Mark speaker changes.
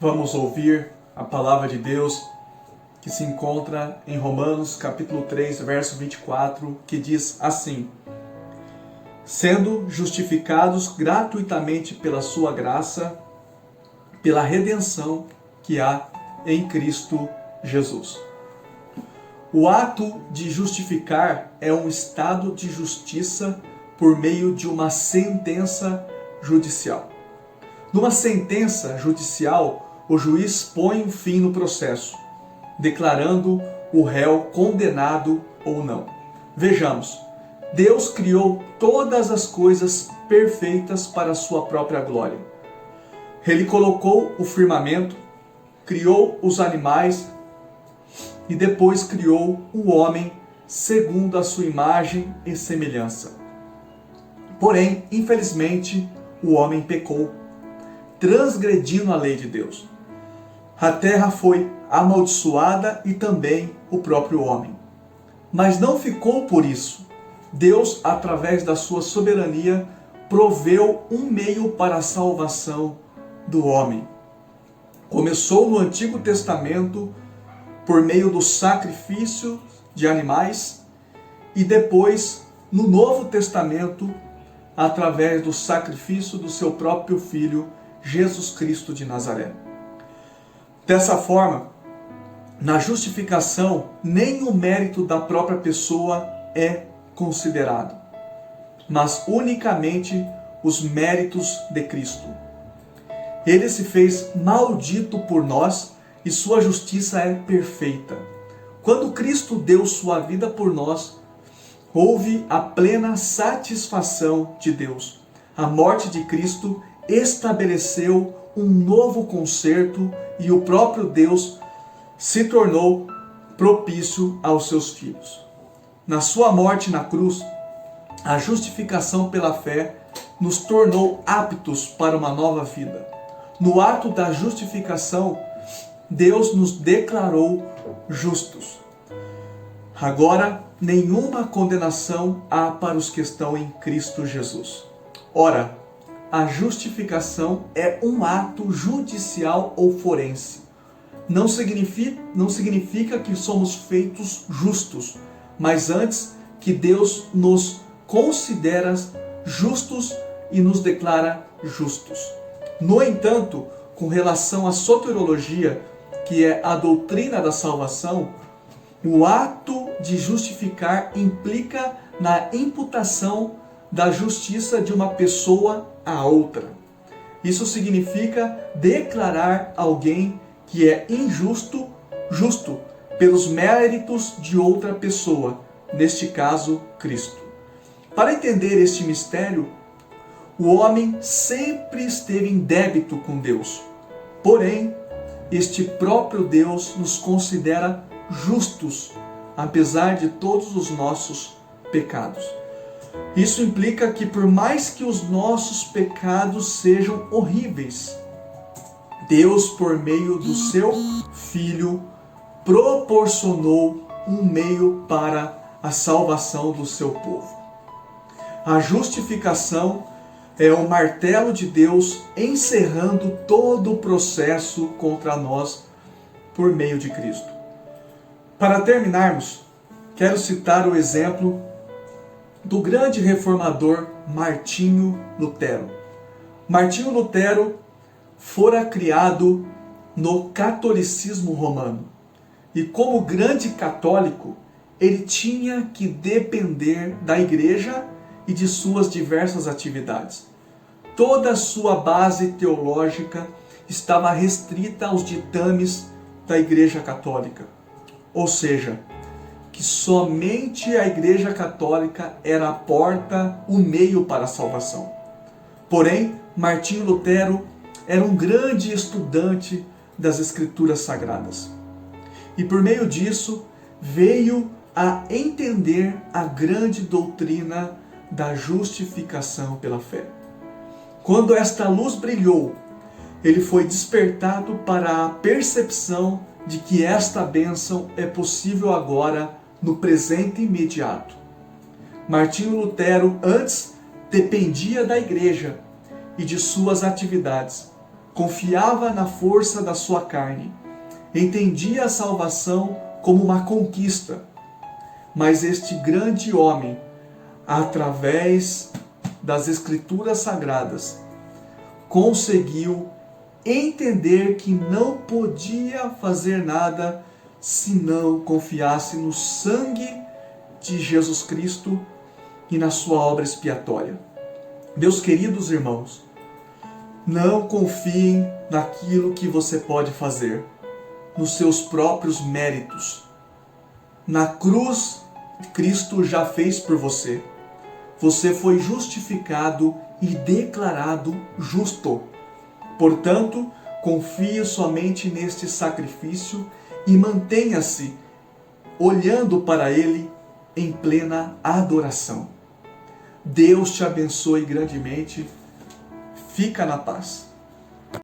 Speaker 1: Vamos ouvir a palavra de Deus que se encontra em Romanos capítulo 3, verso 24, que diz assim: sendo justificados gratuitamente pela sua graça, pela redenção que há em Cristo Jesus. O ato de justificar é um estado de justiça por meio de uma sentença judicial. Numa sentença judicial, o juiz põe um fim no processo, declarando o réu condenado ou não. Vejamos, Deus criou todas as coisas perfeitas para a sua própria glória. Ele colocou o firmamento, criou os animais e depois criou o homem segundo a sua imagem e semelhança. Porém, infelizmente, o homem pecou, transgredindo a lei de Deus. A terra foi amaldiçoada e também o próprio homem. Mas não ficou por isso. Deus, através da sua soberania, proveu um meio para a salvação do homem. Começou no Antigo Testamento por meio do sacrifício de animais e depois no Novo Testamento através do sacrifício do seu próprio Filho, Jesus Cristo de Nazaré. Dessa forma, na justificação, nem o mérito da própria pessoa é considerado, mas unicamente os méritos de Cristo. Ele se fez maldito por nós e sua justiça é perfeita. Quando Cristo deu sua vida por nós, houve a plena satisfação de Deus. A morte de Cristo estabeleceu um novo concerto e o próprio Deus se tornou propício aos seus filhos. Na sua morte na cruz, a justificação pela fé nos tornou aptos para uma nova vida. No ato da justificação, Deus nos declarou justos. Agora, nenhuma condenação há para os que estão em Cristo Jesus. Ora, a justificação é um ato judicial ou forense. Não significa que somos feitos justos, mas antes que Deus nos considera justos e nos declara justos. No entanto, com relação à soteriologia, que é a doutrina da salvação, o ato de justificar implica na imputação da justiça de uma pessoa a outra. Isso significa declarar alguém que é injusto, justo, pelos méritos de outra pessoa, neste caso, Cristo. Para entender este mistério, o homem sempre esteve em débito com Deus. Porém, este próprio Deus nos considera justos, apesar de todos os nossos pecados. Isso implica que, por mais que os nossos pecados sejam horríveis, Deus, por meio do seu Filho, proporcionou um meio para a salvação do seu povo. A justificação é o martelo de Deus encerrando todo o processo contra nós por meio de Cristo. Para terminarmos, quero citar o exemplo do grande reformador Martinho Lutero. Martinho Lutero fora criado no catolicismo romano e, como grande católico, ele tinha que depender da igreja e de suas diversas atividades. Toda a sua base teológica estava restrita aos ditames da Igreja Católica. Ou seja, que somente a Igreja Católica era a porta, o meio para a salvação. Porém, Martinho Lutero era um grande estudante das Escrituras Sagradas. E por meio disso, veio a entender a grande doutrina da justificação pela fé. Quando esta luz brilhou, ele foi despertado para a percepção de que esta bênção é possível agora no presente imediato. Martinho Lutero antes dependia da igreja e de suas atividades. confiava na força da sua carne, entendia a salvação como uma conquista. Mas este grande homem, através das Escrituras Sagradas, conseguiu entender que não podia fazer nada se não confiasse no sangue de Jesus Cristo e na sua obra expiatória. Meus queridos irmãos, não confiem naquilo que você pode fazer, nos seus próprios méritos. Na cruz, Cristo já fez por você. Você foi justificado e declarado justo. Portanto, confie somente neste sacrifício e mantenha-se olhando para ele em plena adoração. Deus te abençoe grandemente. Fica na paz.